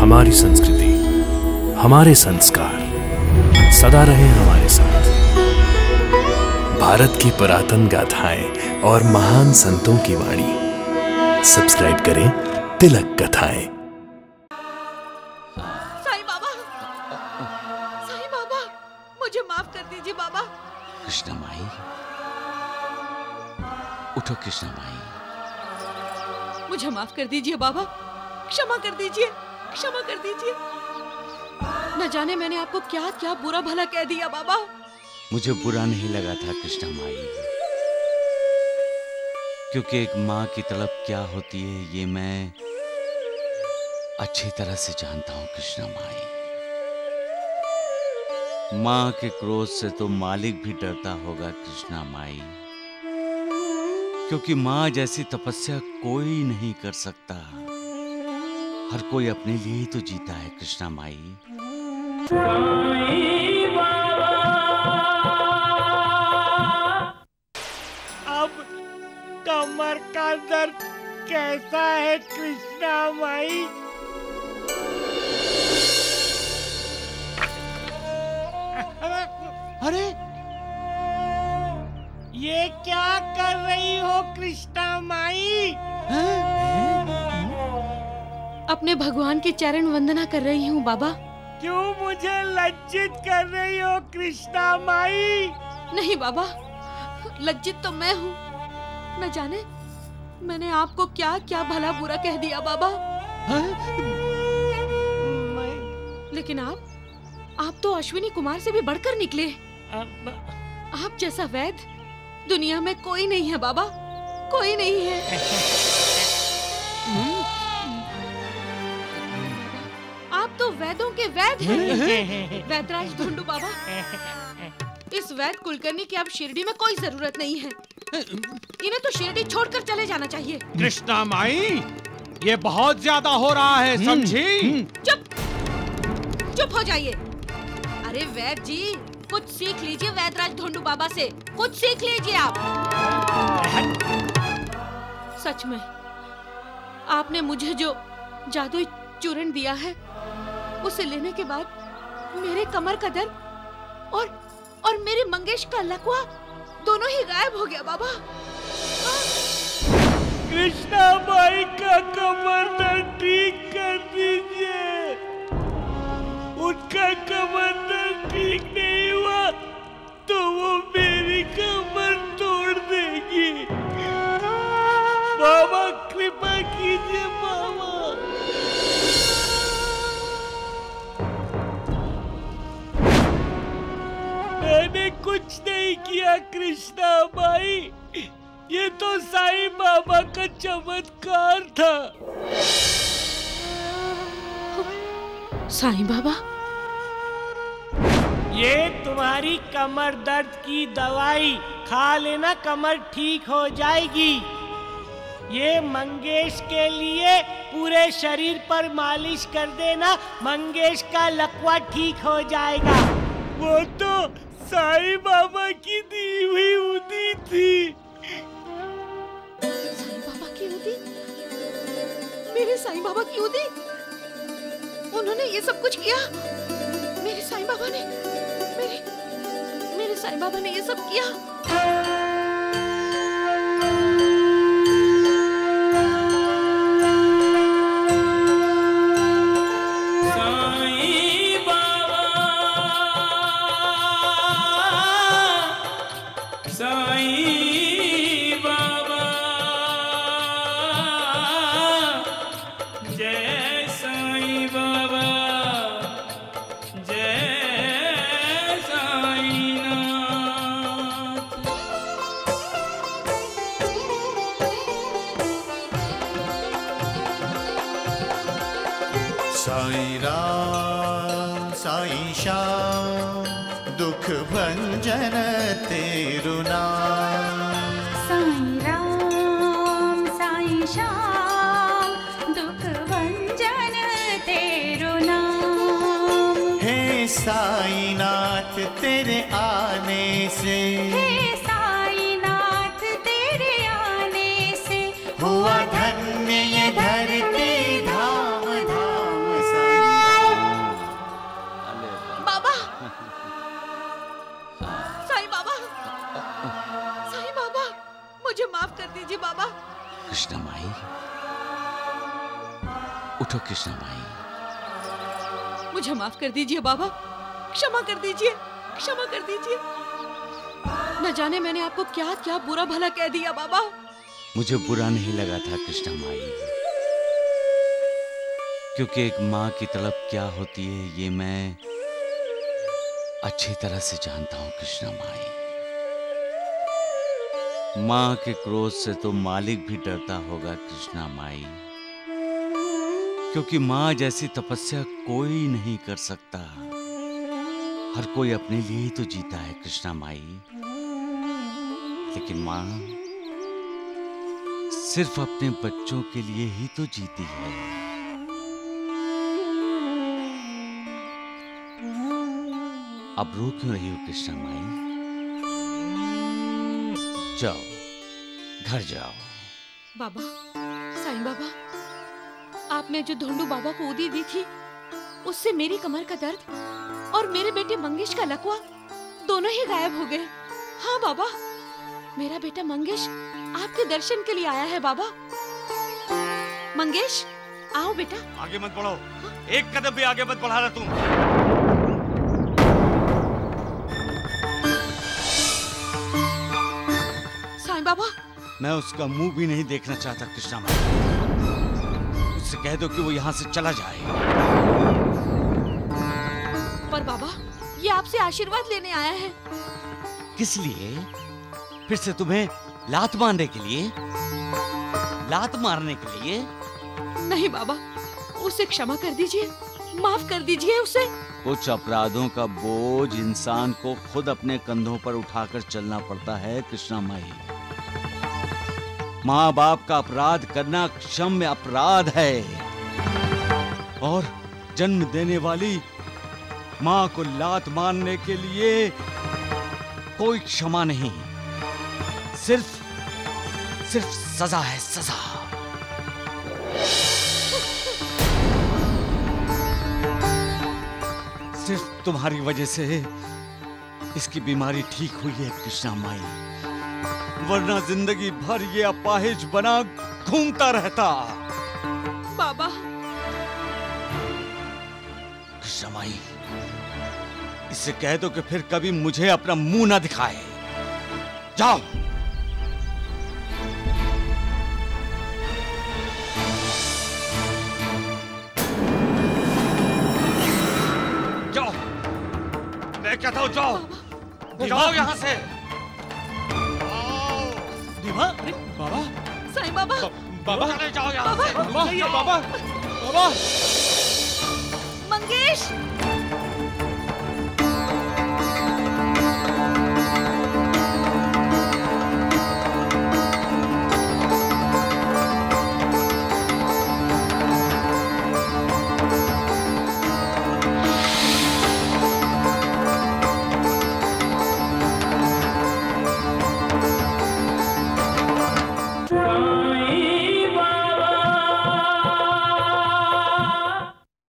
हमारी संस्कृति, हमारे संस्कार सदा रहे हमारे साथ। भारत की पुरातन गाथाएं और महान संतों की वाणी। सब्सक्राइब करें तिलक कथाएं। साईं बाबा, मुझे माफ कर दीजिए बाबा। कृष्णा माई, उठो कृष्णा माई। मुझे माफ कर दीजिए बाबा, क्षमा कर दीजिए, क्षमा कर दीजिए। न जाने मैंने आपको क्या क्या बुरा भला कह दिया बाबा। मुझे बुरा नहीं लगा था कृष्णा माई, क्योंकि एक माँ की तड़प क्या होती है ये मैं अच्छी तरह से जानता हूँ कृष्णा माई। माँ के क्रोध से तो मालिक भी डरता होगा कृष्णा माई, क्योंकि माँ जैसी तपस्या कोई नहीं कर सकता। हर कोई अपने लिए ही तो जीता है कृष्णा माई। अब कमर का दर्द कैसा है कृष्णा माई? अरे ये क्या कर रही हो कृष्णा माई? अपने भगवान की चरण वंदना कर रही हूँ बाबा। क्यों मुझे लज्जित कर रही हो कृष्णा माई? नहीं बाबा, लज्जित तो मैं हूँ। न जाने मैंने आपको क्या क्या भला बुरा कह दिया बाबा। लेकिन आप तो अश्विनी कुमार से भी बढ़कर निकले। आप जैसा वैद्य दुनिया में कोई नहीं है बाबा, कोई नहीं है। आप तो वेदों के वैद्य हैं। वैदराज ढूंढू बाबा। इस वैद्य कुलकर्णी की अब शिरडी में कोई जरूरत नहीं है। इन्हें तो शिरडी छोड़कर चले जाना चाहिए। कृष्णा माई, ये बहुत ज्यादा हो रहा है, समझी? चुप हो जाइए। अरे वैद्य जी, कुछ सीख लीजिए वैदराज ढूंढू बाबा से, कुछ सीख लीजिए आप। सच में आपने मुझे जो जादुई चूर्ण दिया है, उसे लेने के बाद मेरे कमर का दर्द और मेरे मंगेश का लकवा दोनों ही गायब हो गया बाबा। कृष्णा माई का कमर दर्द ठीक कर दीजिए। उनका कमर दर्द ठीक नहीं हुआ तो वो मेरी कमर तोड़ देगी। बाबा कृपा कीजिए बाबा। मैंने कुछ नहीं किया कृष्णा माई, ये तो साईं बाबा का चमत्कार था। साईं बाबा, ये तुम्हारी कमर दर्द की दवाई खा लेना, कमर ठीक हो जाएगी। ये मंगेश के लिए पूरे शरीर पर मालिश कर देना, मंगेश का लकवा ठीक हो जाएगा। वो तो साईं बाबा की दी हुई उदी थी। साईं बाबा की उदी? मेरे साईं बाबा की उदी? उन्होंने ये सब कुछ किया? मेरे साईं बाबा ने मेरे साईं बाबा ने ये सब किया? साईं राम साईं श्याम दुख भंजन तेरु नाम। साईं राम साईं श्याम दुख भंजन तेरु नाम। हे साईं नाथ तेरे आने से, हे साईं नाथ तेरे आने से हुआ धन्य ये धरती धाम धाम साईं। उठो कृष्णा माई। मुझे माफ कर दीजिए बाबा, क्षमा कर दीजिए, क्षमा कर दीजिए। न जाने मैंने आपको क्या क्या बुरा भला कह दिया बाबा। मुझे बुरा नहीं लगा था कृष्णा माई, क्योंकि एक माँ की तड़प क्या होती है ये मैं अच्छी तरह से जानता हूँ कृष्णा माई। माँ के क्रोध से तो मालिक भी डरता होगा कृष्णा माई, क्योंकि माँ जैसी तपस्या कोई नहीं कर सकता। हर कोई अपने लिए ही तो जीता है कृष्णा माई, लेकिन माँ सिर्फ अपने बच्चों के लिए ही तो जीती है। अब रो क्यों रही हो कृष्णा माई? जाओ, घर जाओ। बाबा, साईं बाबा, आपने जो ढोंडू बाबा को उदी दी थी, उससे मेरी कमर का दर्द और मेरे बेटे मंगेश का लकवा दोनों ही गायब हो गए। हाँ बाबा, मेरा बेटा मंगेश आपके दर्शन के लिए आया है बाबा। मंगेश, आओ बेटा। आगे मत बढ़ो, एक कदम भी आगे मत बढ़ाना तुम। साईं बाबा, मैं उसका मुंह भी नहीं देखना चाहता कृष्णा माई। उससे कह दो कि वो यहाँ से चला जाए। पर बाबा, ये आपसे आशीर्वाद लेने आया है। किस लिए? फिर से तुम्हें लात मारने के लिए? लात मारने के लिए? नहीं बाबा, उसे क्षमा कर दीजिए, माफ कर दीजिए उसे। कुछ अपराधों का बोझ इंसान को खुद अपने कंधों पर उठाकर चलना पड़ता है कृष्णा माई। माँ बाप का अपराध करना क्षम्य अपराध है, और जन्म देने वाली माँ को लात मारने के लिए कोई क्षमा नहीं, सिर्फ सजा है, सजा। सिर्फ तुम्हारी वजह से इसकी बीमारी ठीक हुई है कृष्णा माई, वरना जिंदगी भर ये अपाहिज बना घूमता रहता। बाबा, कृष्णा माई, इससे कह दो कि फिर कभी मुझे अपना मुंह ना दिखाए। जाओ। जाओ, मैं कहता हूं जाओ, जाओ यहां से। देवा, अरे बाबा, साईं बाबा, बाबा चले जाओ यहां से। बाबा, बाबा, बाबा। मंगेश।